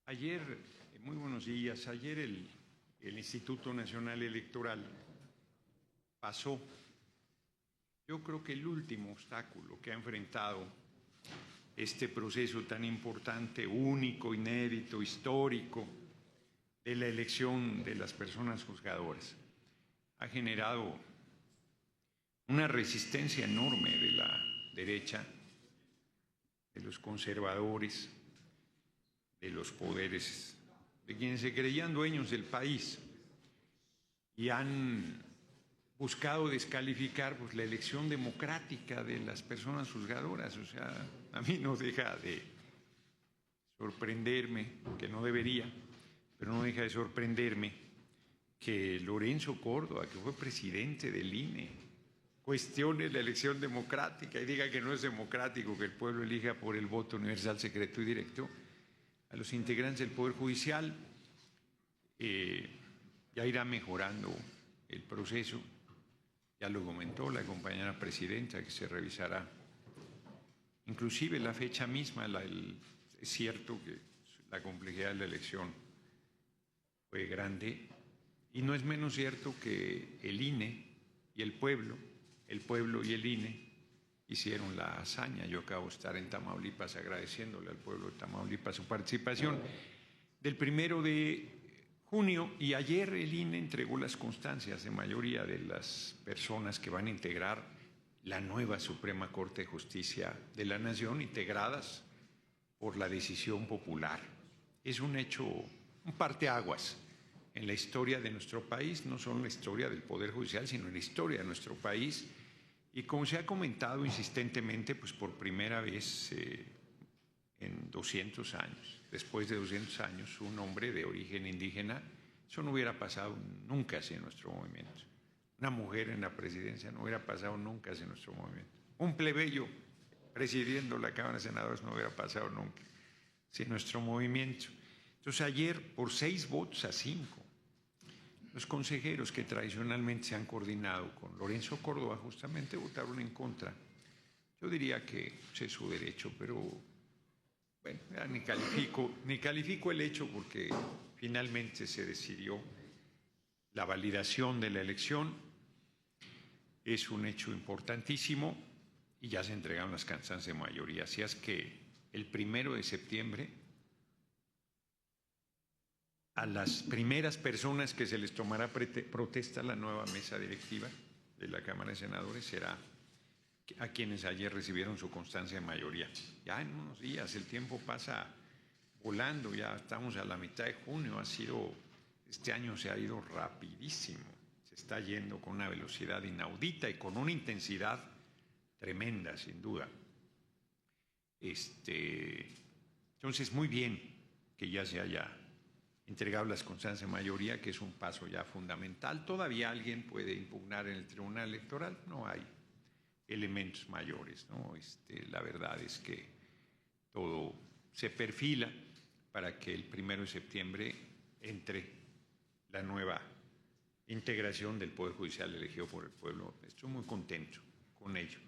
Ayer, muy buenos días, ayer el Instituto Nacional Electoral pasó, yo creo que el último obstáculo que ha enfrentado este proceso tan importante, único, inédito, histórico, de la elección de las personas juzgadoras. Ha generado una resistencia enorme de la derecha, de los conservadores, de los poderes, de quienes se creían dueños del país y han buscado descalificar pues, la elección democrática de las personas juzgadoras. O sea, a mí no deja de sorprenderme, que no debería, pero no deja de sorprenderme que Lorenzo Córdoba, que fue presidente del INE, cuestione la elección democrática y diga que no es democrático que el pueblo elija por el voto universal, secreto y directo a los integrantes del Poder Judicial. Ya irá mejorando el proceso, ya lo comentó la compañera presidenta, que se revisará inclusive la fecha misma. Es cierto que la complejidad de la elección fue grande y no es menos cierto que el INE y el pueblo y el INE hicieron la hazaña. Yo acabo de estar en Tamaulipas agradeciéndole al pueblo de Tamaulipas su participación del 1 de junio, y ayer el INE entregó las constancias de mayoría de las personas que van a integrar la nueva Suprema Corte de Justicia de la Nación, integradas por la decisión popular. Es un hecho, un parteaguas en la historia de nuestro país, no solo en la historia del Poder Judicial, sino en la historia de nuestro país. Y como se ha comentado insistentemente, pues por primera vez en 200 años, después de 200 años, un hombre de origen indígena, eso no hubiera pasado nunca sin nuestro movimiento. Una mujer en la presidencia no hubiera pasado nunca sin nuestro movimiento. Un plebeyo presidiendo la Cámara de Senadores no hubiera pasado nunca sin nuestro movimiento. Entonces ayer, por 6 votos a 5, los consejeros que tradicionalmente se han coordinado con Lorenzo Córdoba justamente votaron en contra. Yo diría que es su derecho, pero bueno, ya ni califico el hecho, porque finalmente se decidió la validación de la elección. Es un hecho importantísimo y ya se entregaron las constancias de mayoría. Así es que el 1 de septiembre a las primeras personas que se les tomará protesta la nueva mesa directiva de la Cámara de Senadores será a quienes ayer recibieron su constancia de mayoría. Ya en unos días, el tiempo pasa volando, ya estamos a la mitad de junio, este año se ha ido rapidísimo, se está yendo con una velocidad inaudita y con una intensidad tremenda, sin duda. Entonces, muy bien que ya se haya entregado las constancias de mayoría, que es un paso ya fundamental. Todavía alguien puede impugnar en el Tribunal Electoral, no hay elementos mayores, ¿no? La verdad es que todo se perfila para que el 1 de septiembre entre la nueva integración del Poder Judicial elegido por el pueblo. Estoy muy contento con ello.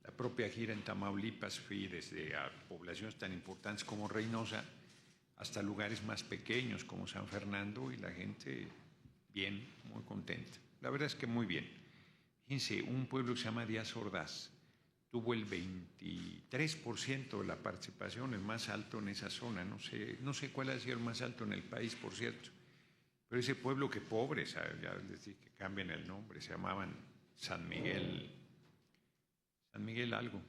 La propia gira en Tamaulipas, fui desde a poblaciones tan importantes como Reynosa hasta lugares más pequeños como San Fernando, y la gente bien, muy contenta. La verdad es que muy bien. Fíjense, un pueblo que se llama Díaz Ordaz tuvo el 23% de la participación, el más alto en esa zona. No sé cuál ha sido el más alto en el país, por cierto. Pero ese pueblo, que pobres, ya les dije que cambien el nombre, se llamaban San Miguel algo.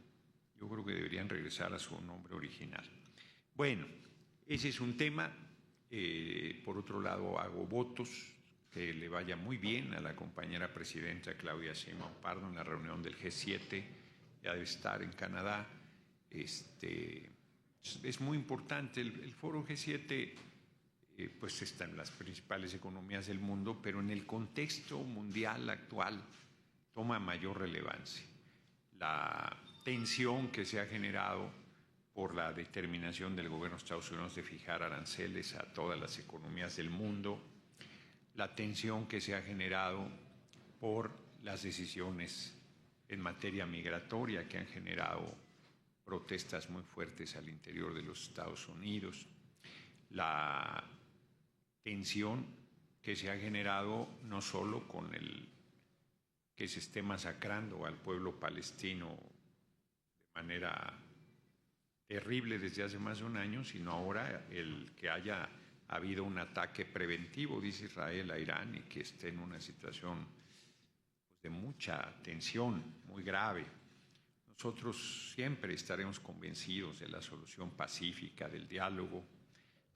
Yo creo que deberían regresar a su nombre original. Bueno, ese es un tema. Por otro lado, hago votos que le vaya muy bien a la compañera presidenta Claudia Sheinbaum Pardo en la reunión del G7, ya debe estar en Canadá. Es muy importante. El foro G7 pues está en las principales economías del mundo, pero en el contexto mundial actual toma mayor relevancia. La tensión que se ha generado por la determinación del gobierno de Estados Unidos de fijar aranceles a todas las economías del mundo, la tensión que se ha generado por las decisiones en materia migratoria que han generado protestas muy fuertes al interior de los Estados Unidos. la tensión que se ha generado no solo con el que se esté masacrando al pueblo palestino de manera terrible desde hace más de un año, sino ahora el que haya habido un ataque preventivo, dice Israel, a Irán, y que esté en una situación de mucha tensión, muy grave. Nosotros siempre estaremos convencidos de la solución pacífica, del diálogo,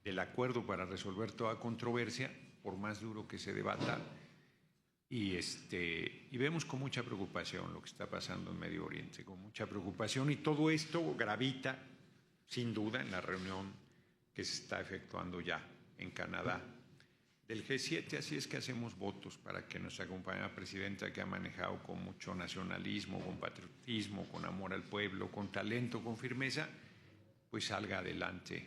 del acuerdo para resolver toda controversia, por más duro que se debata, y vemos con mucha preocupación lo que está pasando en Medio Oriente, con mucha preocupación, y todo esto gravita, sin duda, en la reunión que se está efectuando ya en Canadá del G7, así es que hacemos votos para que nuestra compañera presidenta, que ha manejado con mucho nacionalismo, con patriotismo, con amor al pueblo, con talento, con firmeza, pues salga adelante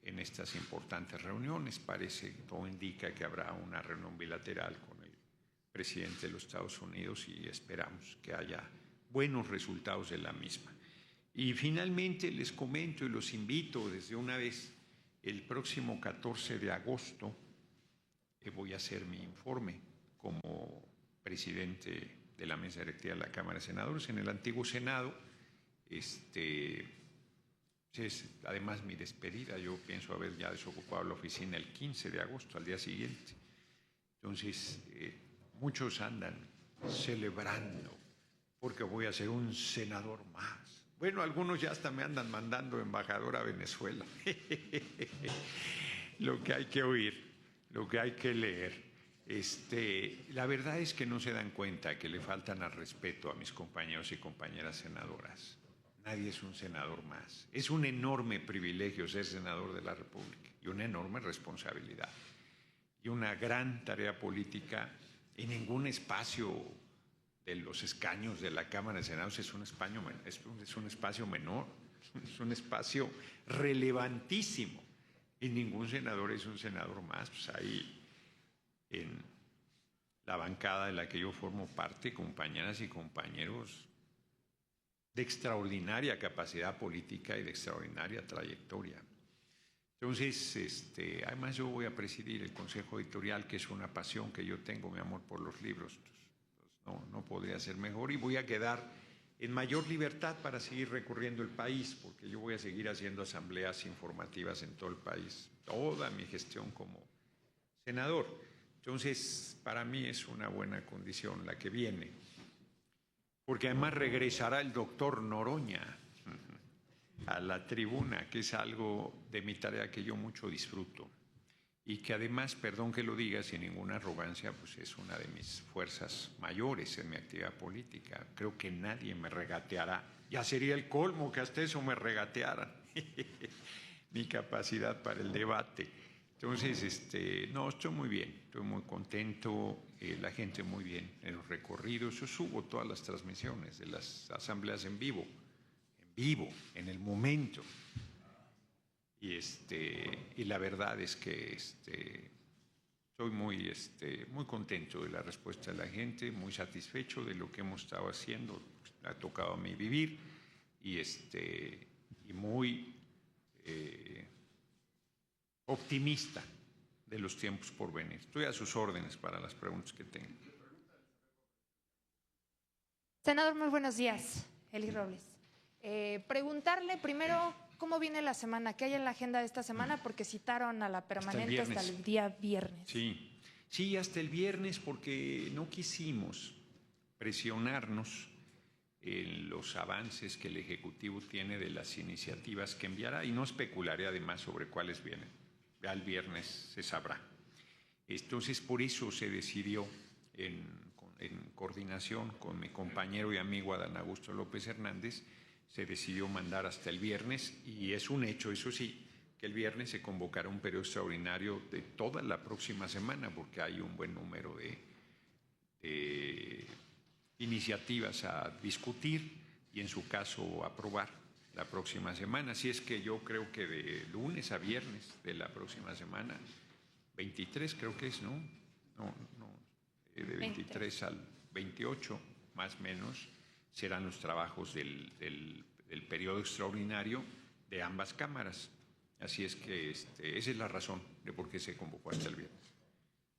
en estas importantes reuniones. Parece, todo indica que habrá una reunión bilateral con el presidente de los Estados Unidos y esperamos que haya buenos resultados de la misma. Y finalmente les comento y los invito desde una vez, el próximo 14 de agosto voy a hacer mi informe como presidente de la mesa directiva de la Cámara de Senadores en el antiguo Senado. Es además mi despedida. Yo pienso haber ya desocupado la oficina el 15 de agosto, al día siguiente. Entonces, muchos andan celebrando porque voy a ser un senador más. Bueno, algunos ya hasta me andan mandando embajador a Venezuela. Lo que hay que oír, lo que hay que leer. La verdad es que no se dan cuenta que le faltan al respeto a mis compañeros y compañeras senadoras. Nadie es un senador más. Es un enorme privilegio ser senador de la República y una enorme responsabilidad y una gran tarea política. Y ningún espacio de los escaños de la Cámara de Senadores es un espacio menor, es un espacio relevantísimo. Y ningún senador es un senador más. Pues ahí en la bancada de la que yo formo parte, compañeras y compañeros de extraordinaria capacidad política y de extraordinaria trayectoria. Entonces, además yo voy a presidir el Consejo Editorial, que es una pasión que yo tengo, mi amor por los libros. No podría ser mejor, y voy a quedar en mayor libertad para seguir recorriendo el país, porque yo voy a seguir haciendo asambleas informativas en todo el país, toda mi gestión como senador. Entonces, para mí es una buena condición la que viene, porque además regresará el doctor Noroña a la tribuna, que es algo de mi tarea que yo mucho disfruto y que además, perdón que lo diga sin ninguna arrogancia, pues es una de mis fuerzas mayores en mi actividad política. Creo que nadie me regateará. Ya sería el colmo que hasta eso me regatearan. Mi capacidad para el debate. Entonces, no, estoy muy bien, estoy muy contento, la gente muy bien en los recorridos. Yo subo todas las transmisiones de las asambleas en vivo, en el momento. Y la verdad es que estoy muy contento de la respuesta de la gente, muy satisfecho de lo que hemos estado haciendo, ha tocado a mí vivir, y muy optimista de los tiempos por venir. Estoy a sus órdenes para las preguntas que tengan. Senador, muy buenos días. Eli Robles. Preguntarle primero cómo viene la semana, qué hay en la agenda de esta semana, porque citaron a la permanente hasta el día viernes. Sí, hasta el viernes, porque no quisimos presionarnos en los avances que el Ejecutivo tiene de las iniciativas que enviará, y no especularé además sobre cuáles vienen. Ya el viernes se sabrá. Entonces, por eso se decidió en coordinación con mi compañero y amigo Adán Augusto López Hernández, se decidió mandar hasta el viernes, y es un hecho, eso sí, que el viernes se convocará un periodo extraordinario de toda la próxima semana, porque hay un buen número de iniciativas a discutir y en su caso aprobar la próxima semana. Así es que yo creo que de lunes a viernes de la próxima semana, 23 creo que es, ¿no? De 23 al 28 más o menos serán los trabajos del periodo extraordinario de ambas cámaras. Así es que esa es la razón de por qué se convocó hasta el viernes.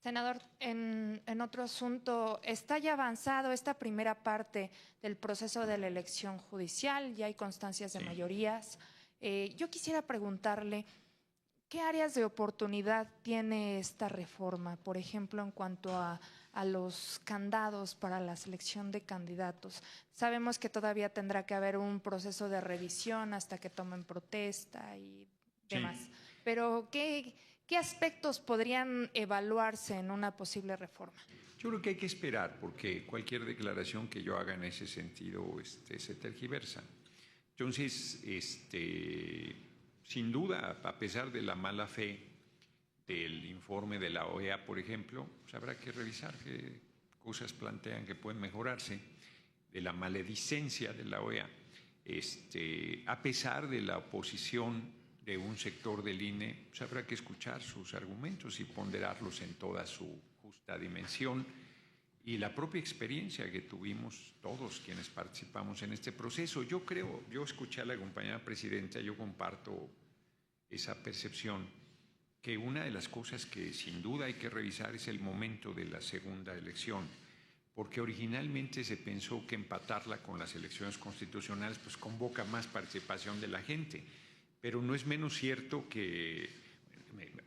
Senador, en otro asunto, ¿está ya avanzado esta primera parte del proceso de la elección judicial? Ya hay constancias de mayorías. Yo quisiera preguntarle, ¿qué áreas de oportunidad tiene esta reforma? Por ejemplo, en cuanto a los candados para la selección de candidatos. Sabemos que todavía tendrá que haber un proceso de revisión hasta que tomen protesta y demás. Sí. Pero, ¿qué aspectos podrían evaluarse en una posible reforma? Yo creo que hay que esperar, porque cualquier declaración que yo haga en ese sentido se tergiversa. Entonces, sin duda, a pesar de la mala fe del informe de la OEA, por ejemplo, pues habrá que revisar qué cosas plantean que pueden mejorarse, de la maledicencia de la OEA, a pesar de la oposición de un sector del INE, pues habrá que escuchar sus argumentos y ponderarlos en toda su justa dimensión. Y la propia experiencia que tuvimos todos quienes participamos en este proceso. Yo escuché a la compañera presidenta, yo comparto esa percepción, que una de las cosas que sin duda hay que revisar es el momento de la segunda elección, porque originalmente se pensó que empatarla con las elecciones constitucionales pues convoca más participación de la gente, pero no es menos cierto que,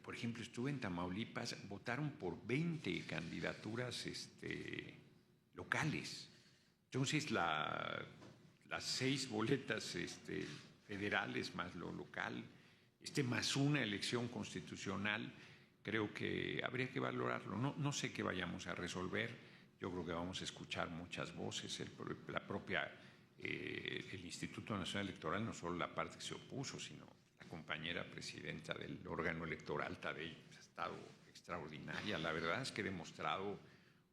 por ejemplo, estuve en Tamaulipas, votaron por 20 candidaturas locales. Entonces, las 6 boletas federales más lo local, más una elección constitucional, creo que habría que valorarlo. No sé qué vayamos a resolver. Yo creo que vamos a escuchar muchas voces. El Instituto Nacional Electoral, no solo la parte que se opuso, sino la compañera presidenta del órgano electoral, Tadei, ha estado extraordinaria. La verdad es que ha demostrado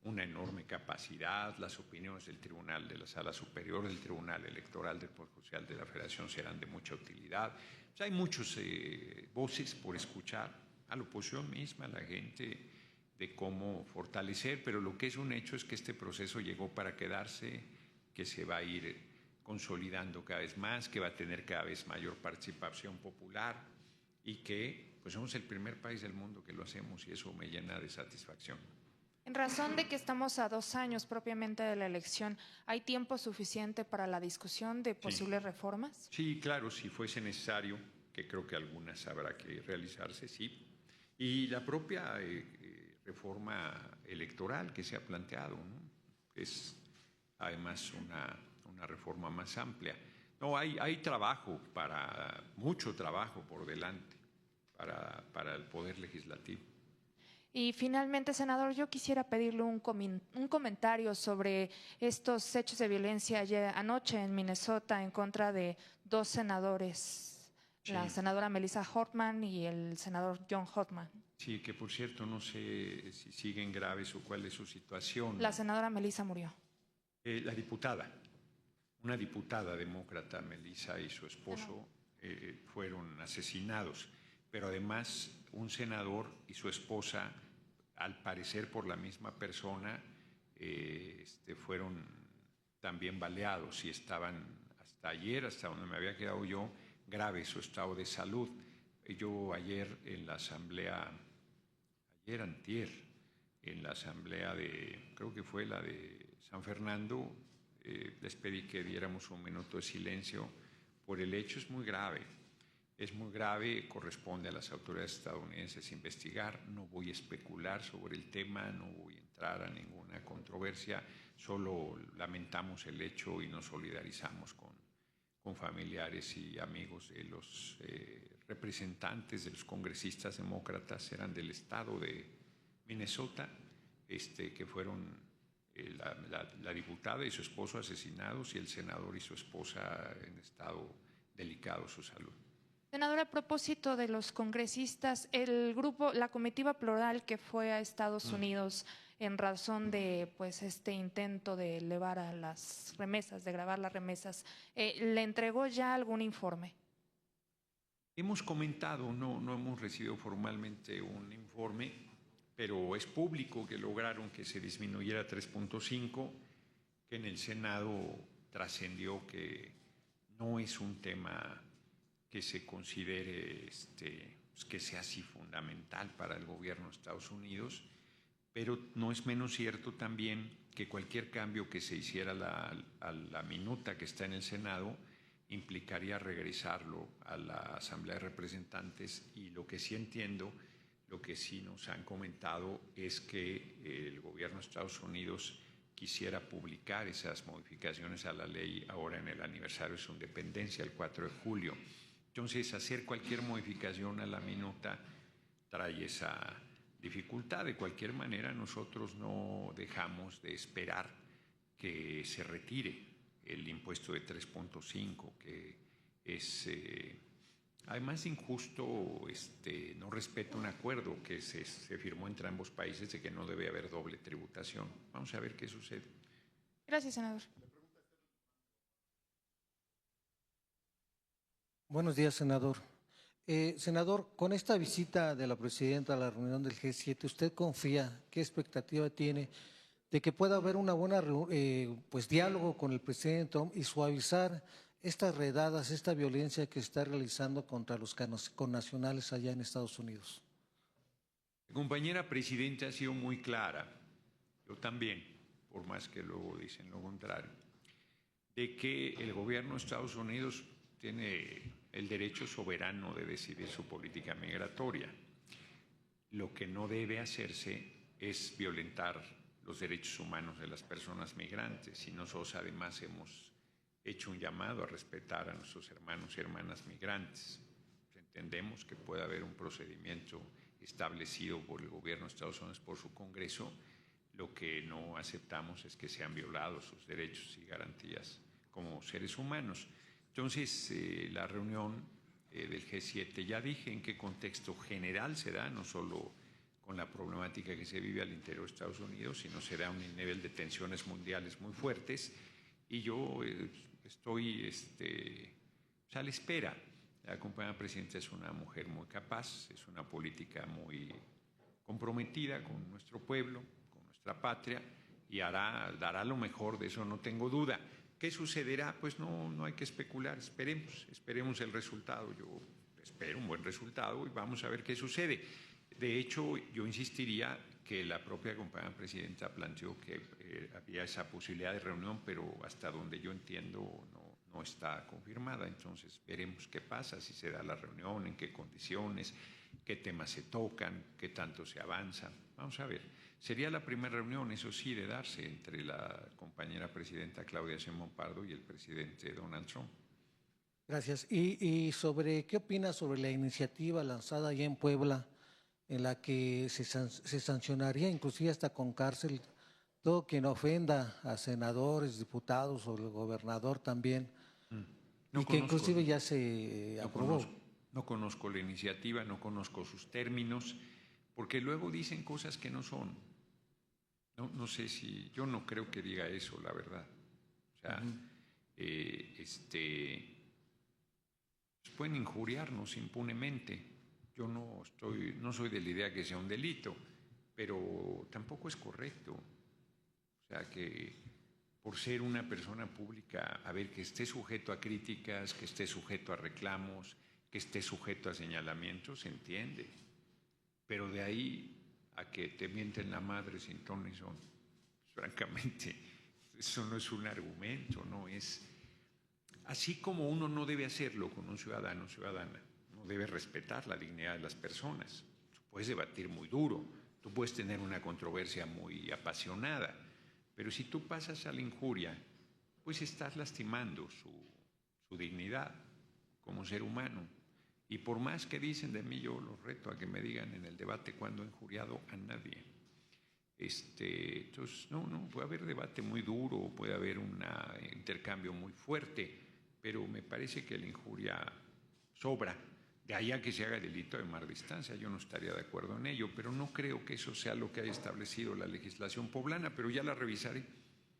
una enorme capacidad. Las opiniones del Tribunal de la Sala Superior, del Tribunal Electoral del Poder Judicial de la Federación serán de mucha utilidad. O sea, hay muchas voces por escuchar, a la oposición misma, a la gente, de cómo fortalecer, pero lo que es un hecho es que este proceso llegó para quedarse, que se va a ir consolidando cada vez más, que va a tener cada vez mayor participación popular y que pues somos el primer país del mundo que lo hacemos y eso me llena de satisfacción. En razón de que estamos a 2 años propiamente de la elección, ¿hay tiempo suficiente para la discusión de posibles reformas? Sí, claro, si fuese necesario, que creo que algunas habrá que realizarse, sí. Y la propia reforma electoral que se ha planteado, ¿no? Es además una reforma más amplia. No, hay trabajo, mucho trabajo por delante para el Poder Legislativo. Y finalmente, senador, yo quisiera pedirle un comentario sobre estos hechos de violencia anoche en Minnesota en contra de 2 senadores, la senadora Melissa Hortman y el senador John Hortman. Sí, que por cierto no sé si siguen graves o cuál es su situación. La senadora Melissa murió. La diputada, una diputada demócrata, Melissa, y su esposo fueron asesinados, pero además un senador y su esposa, al parecer por la misma persona, fueron también baleados y estaban hasta ayer, hasta donde me había quedado yo, grave su estado de salud. Yo ayer en la asamblea, antier, en la asamblea creo que fue la de San Fernando, les pedí que diéramos un minuto de silencio por el hecho. Es muy grave. Es muy grave, corresponde a las autoridades estadounidenses investigar. No voy a especular sobre el tema, no voy a entrar a ninguna controversia, solo lamentamos el hecho y nos solidarizamos con familiares y amigos de los representantes, de los congresistas demócratas, eran del estado de Minnesota, que fueron la diputada y su esposo asesinados y el senador y su esposa en estado delicado su salud. Senadora, a propósito de los congresistas, la comitiva plural que fue a Estados Unidos en razón de este intento de elevar a las remesas, de grabar las remesas, ¿le entregó ya algún informe? Hemos comentado, no hemos recibido formalmente un informe, pero es público que lograron que se disminuyera a 3.5, que en el Senado trascendió que no es un tema que se considere pues que sea así fundamental para el gobierno de Estados Unidos, pero no es menos cierto también que cualquier cambio que se hiciera a la minuta que está en el Senado implicaría regresarlo a la Asamblea de Representantes, y lo que sí entiendo, lo que sí nos han comentado es que el gobierno de Estados Unidos quisiera publicar esas modificaciones a la ley ahora en el aniversario de su independencia, el 4 de julio. Entonces, hacer cualquier modificación a la minuta trae esa dificultad. De cualquier manera, nosotros no dejamos de esperar que se retire el impuesto de 3.5, que es además injusto, no respeta un acuerdo que se firmó entre ambos países de que no debe haber doble tributación. Vamos a ver qué sucede. Gracias, senador. Buenos días, senador. Senador, con esta visita de la presidenta a la reunión del G7, ¿usted confía, qué expectativa tiene de que pueda haber una buena pues, diálogo con el presidente Trump y suavizar estas redadas, esta violencia que está realizando contra los connacionales allá en Estados Unidos? La compañera presidenta ha sido muy clara, yo también, por más que luego dicen lo contrario, de que el gobierno de Estados Unidos tiene el derecho soberano de decidir su política migratoria. Lo que no debe hacerse es violentar los derechos humanos de las personas migrantes, y nosotros además hemos hecho un llamado a respetar a nuestros hermanos y hermanas migrantes. Entendemos que puede haber un procedimiento establecido por el gobierno de Estados Unidos, por su Congreso. Lo que no aceptamos es que sean violados sus derechos y garantías como seres humanos. Entonces, la reunión del G7, ya dije en qué contexto general se da, no solo con la problemática que se vive al interior de Estados Unidos, sino se da un nivel de tensiones mundiales muy fuertes, y yo estoy a la espera. La compañera presidenta es una mujer muy capaz, es una política muy comprometida con nuestro pueblo, con nuestra patria, y dará lo mejor, de eso no tengo duda. ¿Qué sucederá? Pues no hay que especular, esperemos el resultado. Yo espero un buen resultado y vamos a ver qué sucede. De hecho, yo insistiría que la propia compañera presidenta planteó que había esa posibilidad de reunión, pero hasta donde yo entiendo no está confirmada. Entonces veremos qué pasa, si se da la reunión, en qué condiciones, qué temas se tocan, qué tanto se avanza. Vamos a ver. Sería la primera reunión, eso sí, de darse entre la compañera presidenta Claudia Sheinbaum Pardo y el presidente Donald Trump. Gracias. ¿Y sobre qué opina sobre la iniciativa lanzada allá en Puebla, en la que se sancionaría inclusive hasta con cárcel todo quien ofenda a senadores, diputados o el gobernador también, que inclusive ya se aprobó? No conozco la iniciativa, no conozco sus términos, porque luego dicen cosas que no son. No sé si, yo no creo que diga eso, la verdad. O sea, pueden injuriarnos impunemente. Yo no soy de la idea que sea un delito, pero tampoco es correcto. O sea, que por ser una persona pública, a ver, que esté sujeto a críticas, que esté sujeto a reclamos, que esté sujeto a señalamientos, se entiende. Pero de ahí a que te mienten la madre sin ton ni son, francamente, eso no es un argumento, no es. Así como uno no debe hacerlo con un ciudadano o ciudadana, no debe respetar la dignidad de las personas. Tú puedes debatir muy duro, tú puedes tener una controversia muy apasionada, pero si tú pasas a la injuria, pues estás lastimando su dignidad como ser humano. Y por más que dicen de mí, yo los reto a que me digan en el debate cuándo he injuriado a nadie. Entonces, no, puede haber debate muy duro, puede haber un intercambio muy fuerte, pero me parece que la injuria sobra. De ahí a que se haga delito de mar distancia, yo no estaría de acuerdo en ello, pero no creo que eso sea lo que haya establecido la legislación poblana, pero ya la revisaré.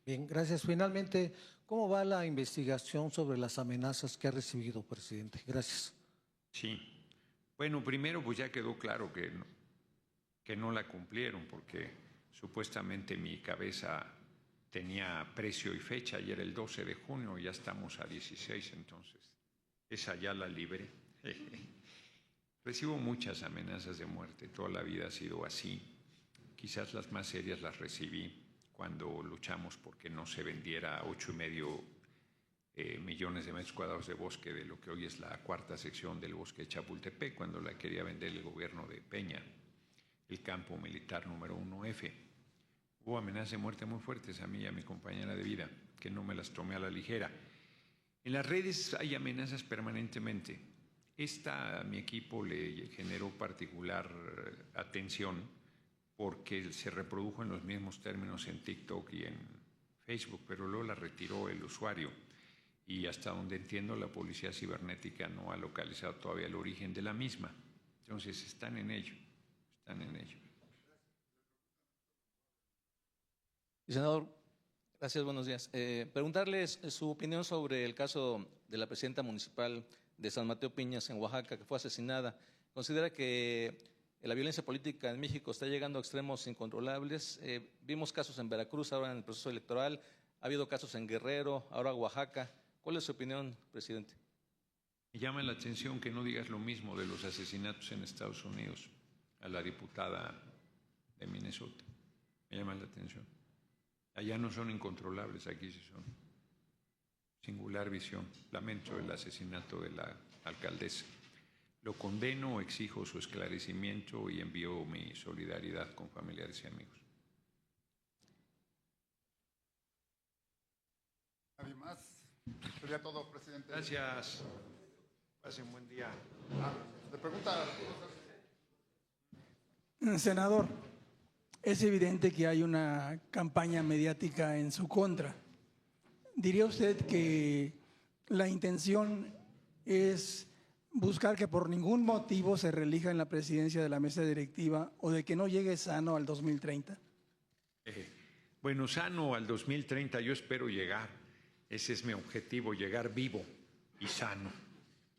Bien, gracias. Finalmente, ¿cómo va la investigación sobre las amenazas que ha recibido, presidente? Gracias. Sí. Bueno, primero pues ya quedó claro que no la cumplieron, porque supuestamente mi cabeza tenía precio y fecha y era el 12 de junio, ya estamos a 16, entonces esa ya la libré. Recibo muchas amenazas de muerte, toda la vida ha sido así. Quizás las más serias las recibí cuando luchamos porque no se vendiera 8,5 millones de metros cuadrados de bosque de lo que hoy es la cuarta sección del bosque de Chapultepec, cuando la quería vender el gobierno de Peña, el campo militar número 1F. Hubo amenazas de muerte muy fuertes a mí y a mi compañera de vida, que no me las tomé a la ligera. En las redes hay amenazas permanentemente. Esta a mi equipo le generó particular atención porque se reprodujo en los mismos términos en TikTok y en Facebook, pero luego la retiró el usuario y hasta donde entiendo la policía cibernética no ha localizado todavía el origen de la misma. Entonces están en ello, están en ello. Senador, gracias, buenos días. Preguntarles su opinión sobre el caso de la presidenta municipal de San Mateo Piñas, en Oaxaca, que fue asesinada. ¿Considera que la violencia política en México está llegando a extremos incontrolables? Vimos casos en Veracruz, ahora en el proceso electoral, ha habido casos en Guerrero, ahora Oaxaca. ¿Cuál es su opinión, presidente? Me llama la atención que no digas lo mismo de los asesinatos en Estados Unidos a la diputada de Minnesota. Me llama la atención. Allá no son incontrolables, aquí sí son. Singular visión. Lamento el asesinato de la alcaldesa. Lo condeno, exijo su esclarecimiento y envío mi solidaridad con familiares y amigos. ¿Nadie más? Sería todo, presidente. Gracias. Pasen buen día. Le pregunta. Senador, es evidente que hay una campaña mediática en su contra. ¿Diría usted que la intención es buscar que por ningún motivo se reelija en la presidencia de la mesa directiva o de que no llegue sano al 2030? Bueno, sano al 2030 yo espero llegar. Ese es mi objetivo, llegar vivo y sano.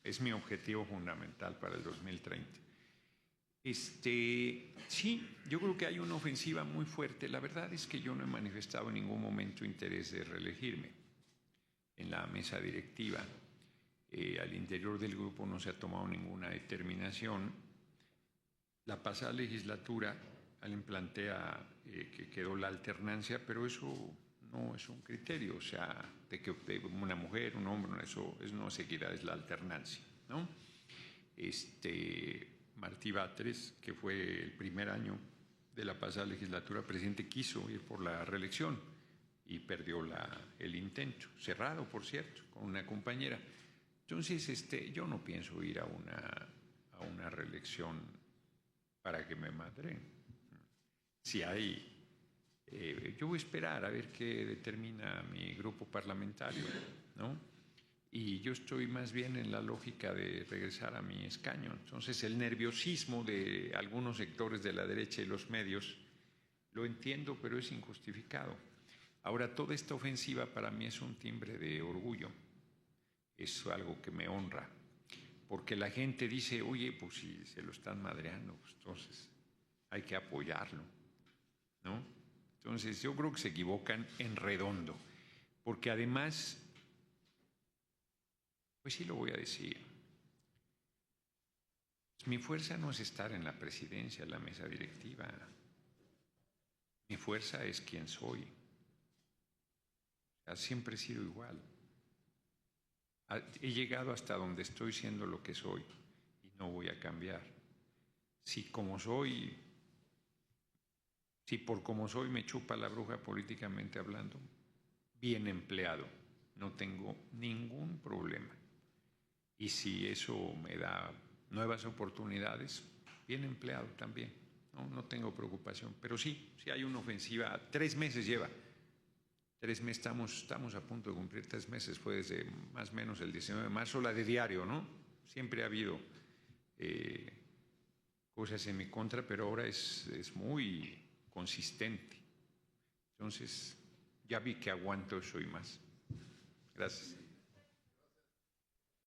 Es mi objetivo fundamental para el 2030. Sí, yo creo que hay una ofensiva muy fuerte. La verdad es que yo no he manifestado en ningún momento interés de reelegirme en la mesa directiva. Al interior del grupo no se ha tomado ninguna determinación. La pasada legislatura alguien plantea que quedó la alternancia, pero eso no es un criterio, o sea, de que una mujer, un hombre, eso no es equidad, es la alternancia, ¿no? Martí Batres, que fue el primer año de la pasada legislatura, presidente, quiso ir por la reelección y perdió el intento, cerrado, por cierto, con una compañera. Entonces, yo no pienso ir a una reelección para que me madren. Si hay, yo voy a esperar a ver qué determina mi grupo parlamentario, ¿no? Y yo estoy más bien en la lógica de regresar a mi escaño. Entonces, el nerviosismo de algunos sectores de la derecha y los medios, lo entiendo, pero es injustificado. Ahora, toda esta ofensiva para mí es un timbre de orgullo. Es algo que me honra. Porque la gente dice, oye, pues si se lo están madreando, pues entonces hay que apoyarlo, ¿no? Entonces, yo creo que se equivocan en redondo. Porque además, pues sí lo voy a decir, mi fuerza no es estar en la presidencia, en la mesa directiva. Mi fuerza es quien soy. Siempre he sido igual. He llegado hasta donde estoy siendo lo que soy y no voy a cambiar. Si por como soy me chupa la bruja políticamente hablando, bien empleado, no tengo ningún problema. Y si eso me da nuevas oportunidades, bien empleado también, no tengo preocupación. Pero sí hay una ofensiva, 3 meses lleva. 3 meses, estamos a punto de cumplir 3 meses, fue desde más o menos el 19 de marzo, la de diario, ¿no? Siempre ha habido cosas en mi contra, pero ahora es muy consistente. Entonces, ya vi que aguanto eso y más. Gracias.